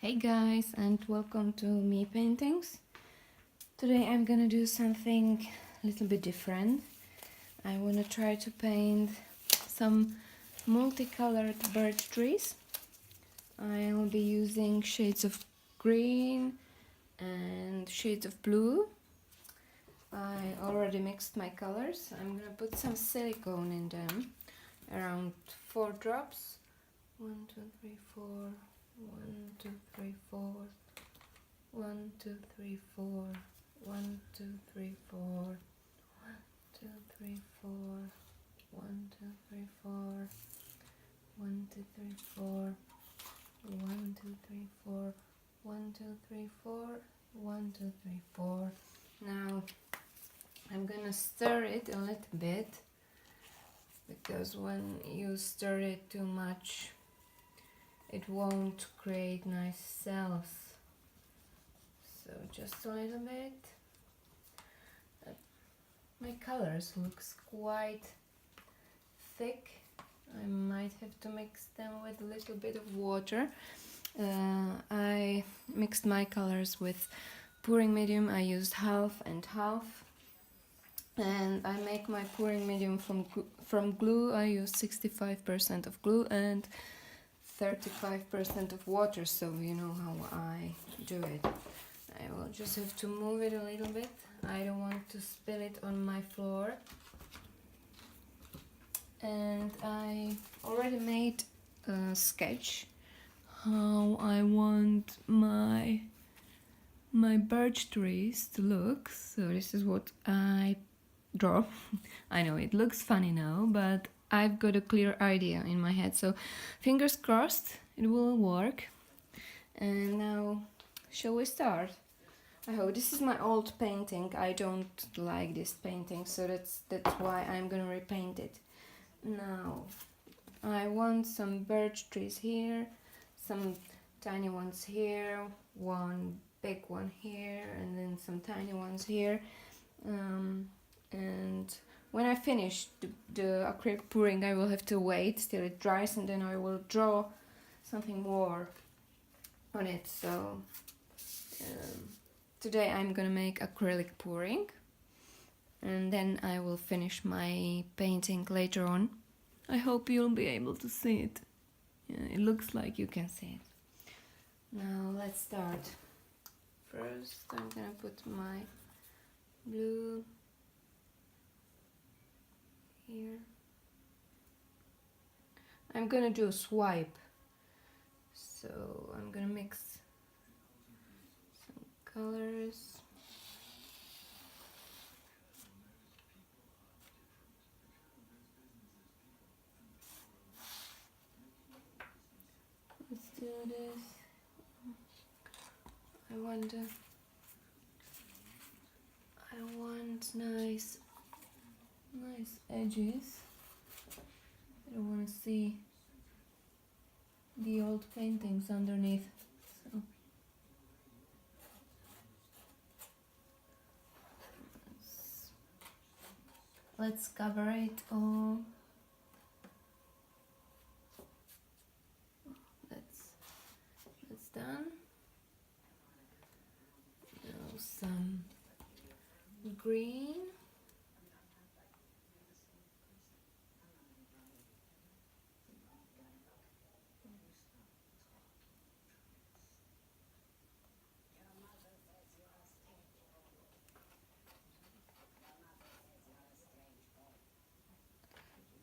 Hey guys, and welcome to Me Paintings. Today I'm gonna do something a little bit different. I wanna try to paint some multicolored birch trees. I will be using shades of green and shades of blue. I already mixed my colors. I'm gonna put some silicone in them, around 4 drops. 1, 2, 3, 4. 1, 2, 3, 4. 1, 2, 3, 4. 1, 2, 3, 4. 1, 2, 3, 4. 1, 2, 3, 4. 1, 2, 3, 4. 1, 2, 3, 4. 1, 2, 3, 4. 1, 2, 3, 4. Now I'm gonna stir it a little bit because when you stir it too much, it won't create nice cells. So just a little bit. My colors looks quite thick. I might have to mix them with a little bit of water. I mixed my colors with pouring medium. I used half and half. And I make my pouring medium from glue. I use 65% of glue and 35% of water, so you know how I do it. I will just have to move it a little bit. I don't want to spill it on my floor. And I already made a sketch how I want my birch trees to look. So this is what I draw. I know it looks funny now, but I've got a clear idea in my head, so fingers crossed it will work. And now, shall we start? I hope this is my old painting. I don't like this painting, so that's why I'm gonna repaint it. Now, I want some birch trees here, some tiny ones here, one big one here, and then some tiny ones here. And when I finish the acrylic pouring, I will have to wait till it dries, and then I will draw something more on it. So today I'm gonna make acrylic pouring, and then I will finish my painting later on. I hope you'll be able to see it. Yeah, it looks like you can see it. Now let's start. First I'm gonna put my blue here. I'm gonna do a swipe, so I'm gonna mix some colors. Let's do this. I want nice edges. I don't want to see the old paintings underneath. So let's cover it all. That's done. Now some green.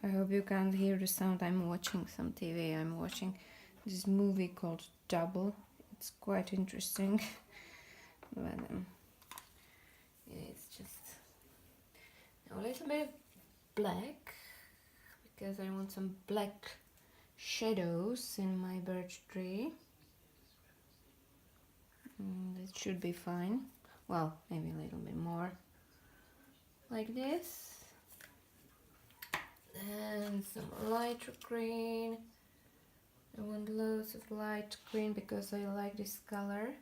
I hope you can't hear the sound. I'm watching some TV. I'm watching this movie called Double. It's quite interesting. But yeah, it's just a little bit of black because I want some black shadows in my birch tree. That should be fine. Well, maybe a little bit more like this. And some light green. I want loads of light green because I like this color.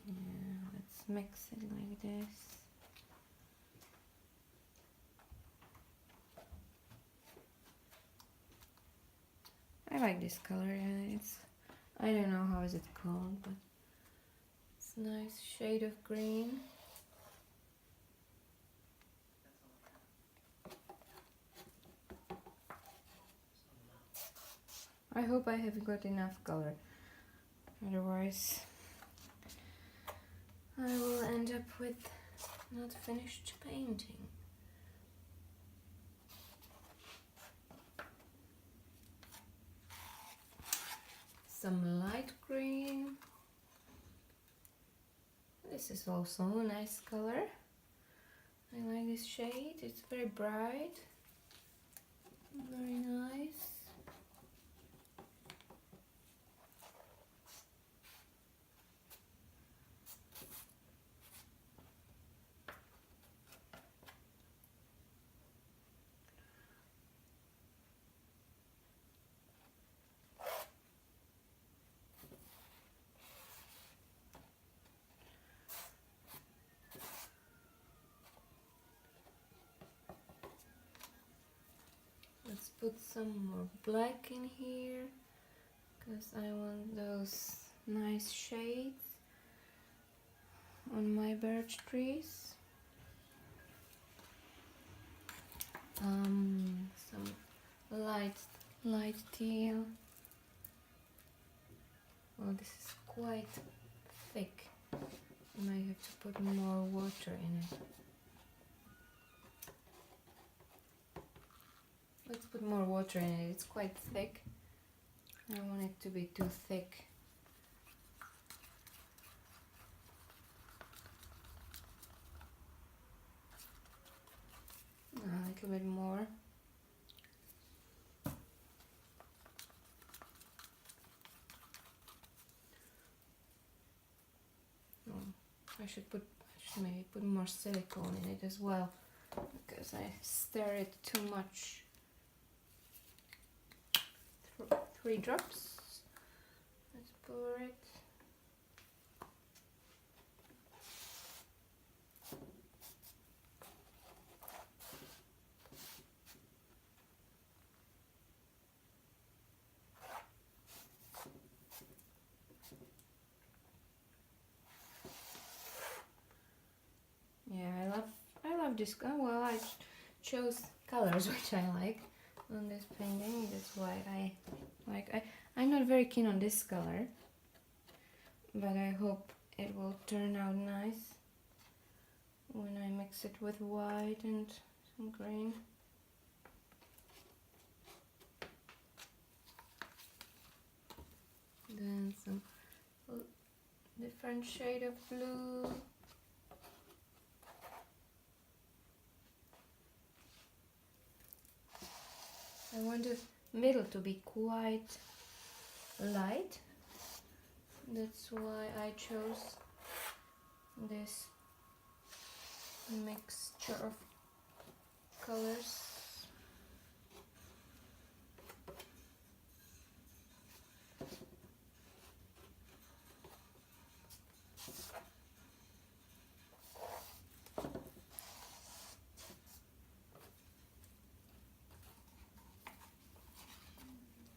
Yeah, let's mix it like this. like this color. It's, I don't know how is it called, but it's a nice shade of green. I hope I have got enough color, otherwise I will end up with not finished painting. Some light green. This is also a nice color. I like this shade, it's very bright, very nice. Let's put some more black in here, because I want those nice shades on my birch trees. Some light teal. Oh, this is quite thick. I might have to put more water in it. Let's put more water in it. It's quite thick. I don't want it to be too thick. A little bit more. I should maybe put more silicone in it as well, because I stir it too much. 3 drops. Let's pour it. Yeah, I love this. Well, I chose colors which I like on this painting. That's why I like. I'm not very keen on this color, but I hope it will turn out nice when I mix it with white and some green. Then some different shade of blue. I want the middle to be quite light. That's why I chose this mixture of colors.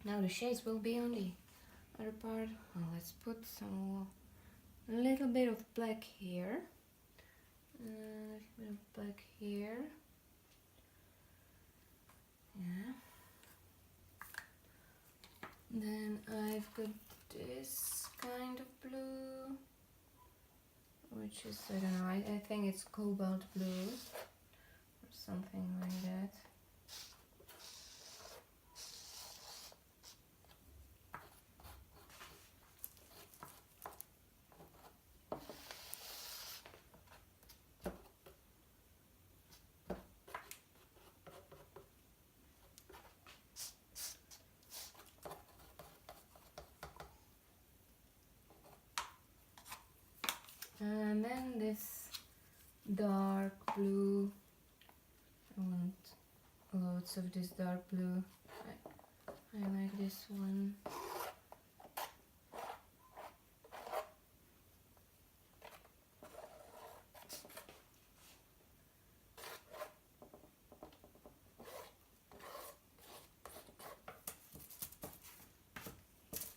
Now the shades will be on the other part. Well, let's put a little bit of black here, a little bit of black here. Yeah. Then I've got this kind of blue, which is, I don't know, I think it's cobalt blue or something like that. And then this dark blue. I want loads of this dark blue. I like this one.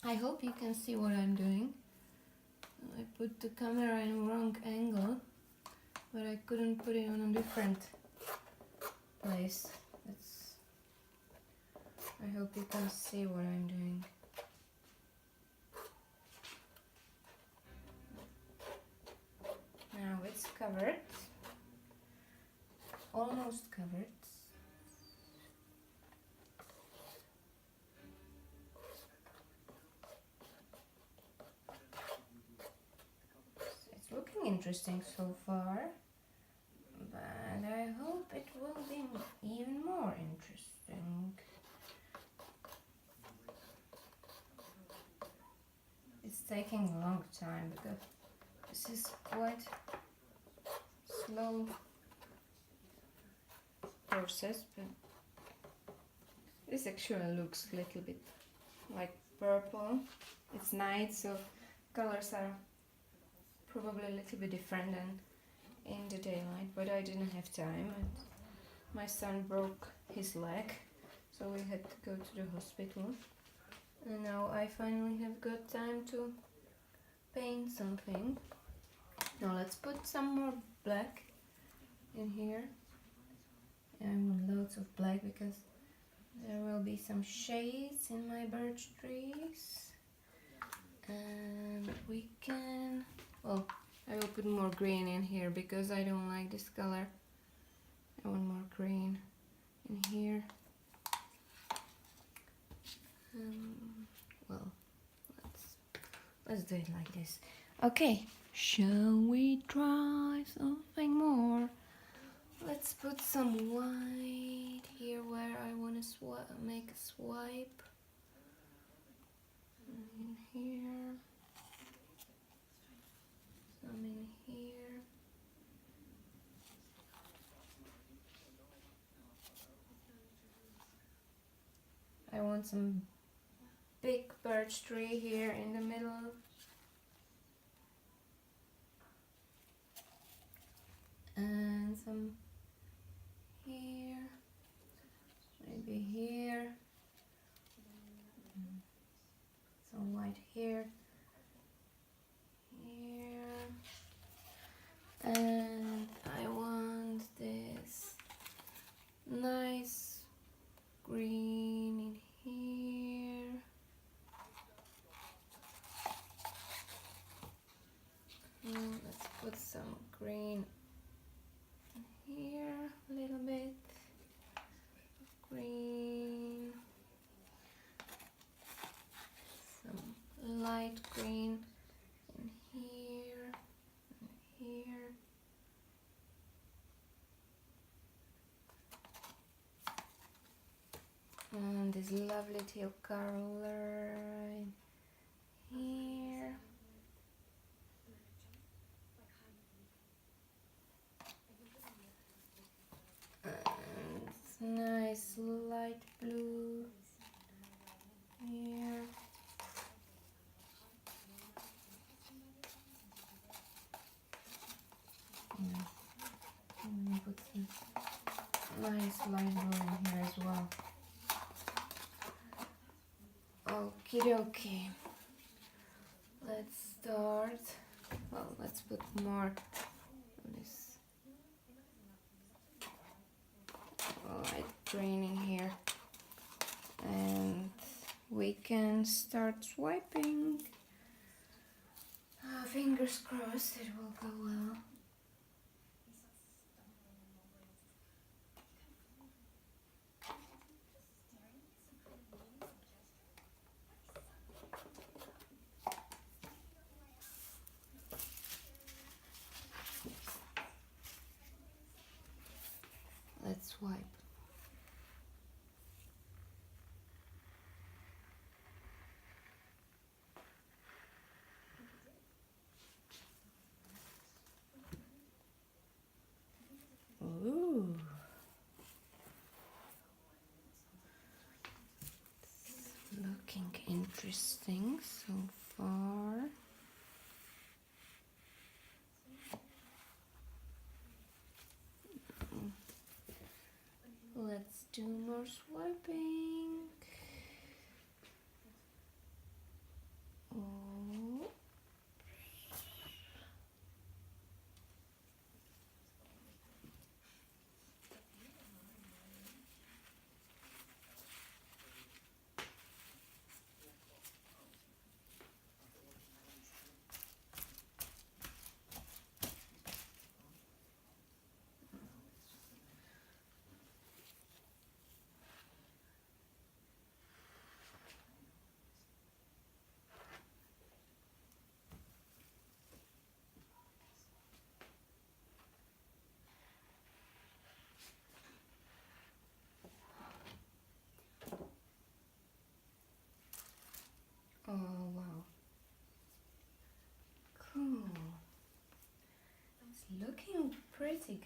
I hope you can see what I'm doing. I put the camera in wrong angle, but I couldn't put it on a different place. I hope you can see what I'm doing. Now it's covered, almost covered. It's looking interesting so far, but I hope it will be even more interesting. It's taking a long time because this is quite slow process, but this actually looks a little bit like purple. It's night, so colors are probably a little bit different than in the daylight, but I didn't have time and my son broke his leg, so we had to go to the hospital. And now I finally have got time to paint something. Now let's put some more black in here. I want loads of black because there will be some shades in my birch trees. And we can, well, I will put more green in here because I don't like this color. I want more green in here. Well, let's do it like this. Okay, shall we try something more? Let's put some white here where I want to make a swipe. In here. Some in here. I want some big birch tree here in the middle. And some here, maybe here, some white here, and I want this nice green in here. Let's put some green here, a little bit green, some light green in here, and here. And this lovely teal color in here. And nice light blue here. And put some nice light blue in here as well. Okie dokie. Let's start. Well, let's put more of this light green in here. And we can start swiping. Fingers crossed it will go well. Let's swipe. Ooh. It's looking interesting so far. Let's do more swiping.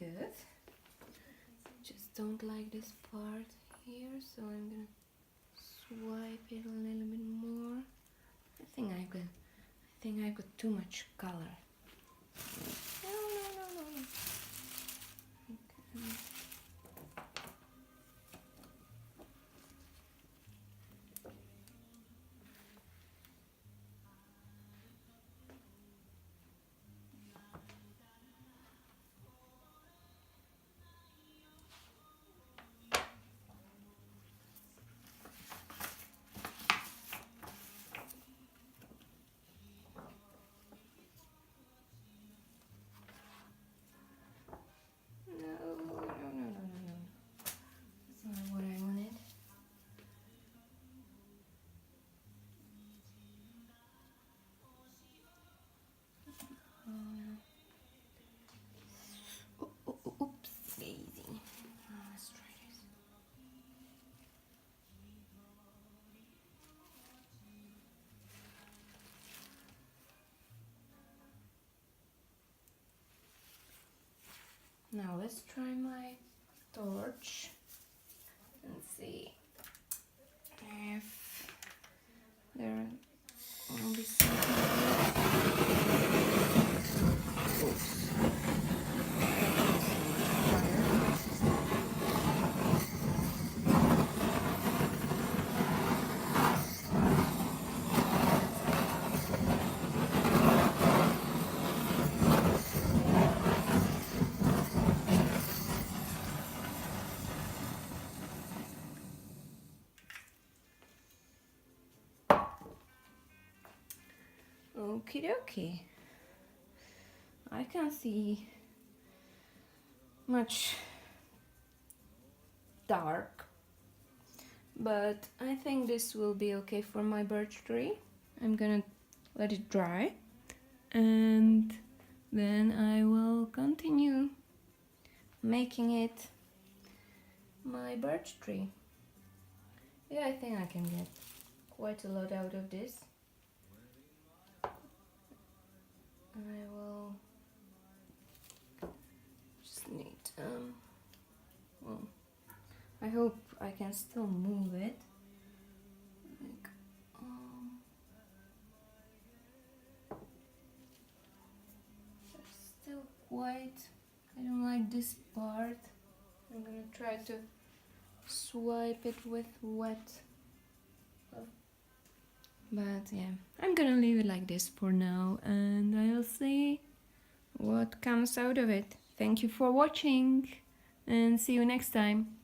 good. Just don't like this part here, so I'm gonna swipe it a little bit more. I think I got too much color. No. Okay. No. That's not what I wanted. Oops, daisy. Let's try this. Now let's try my torch and see if there will be something. Oops. Okie dokie. I can't see much dark, but I think this will be okay for my birch tree. I'm gonna let it dry and then I will continue making it my birch tree. Yeah, I think I can get quite a lot out of this. I will just need well, I hope I can still move it. Like, it's still quite, I don't like this part. I'm gonna try to swipe it with wet. But yeah, I'm gonna leave it like this for now and I'll see what comes out of it. Thank you for watching and see you next time.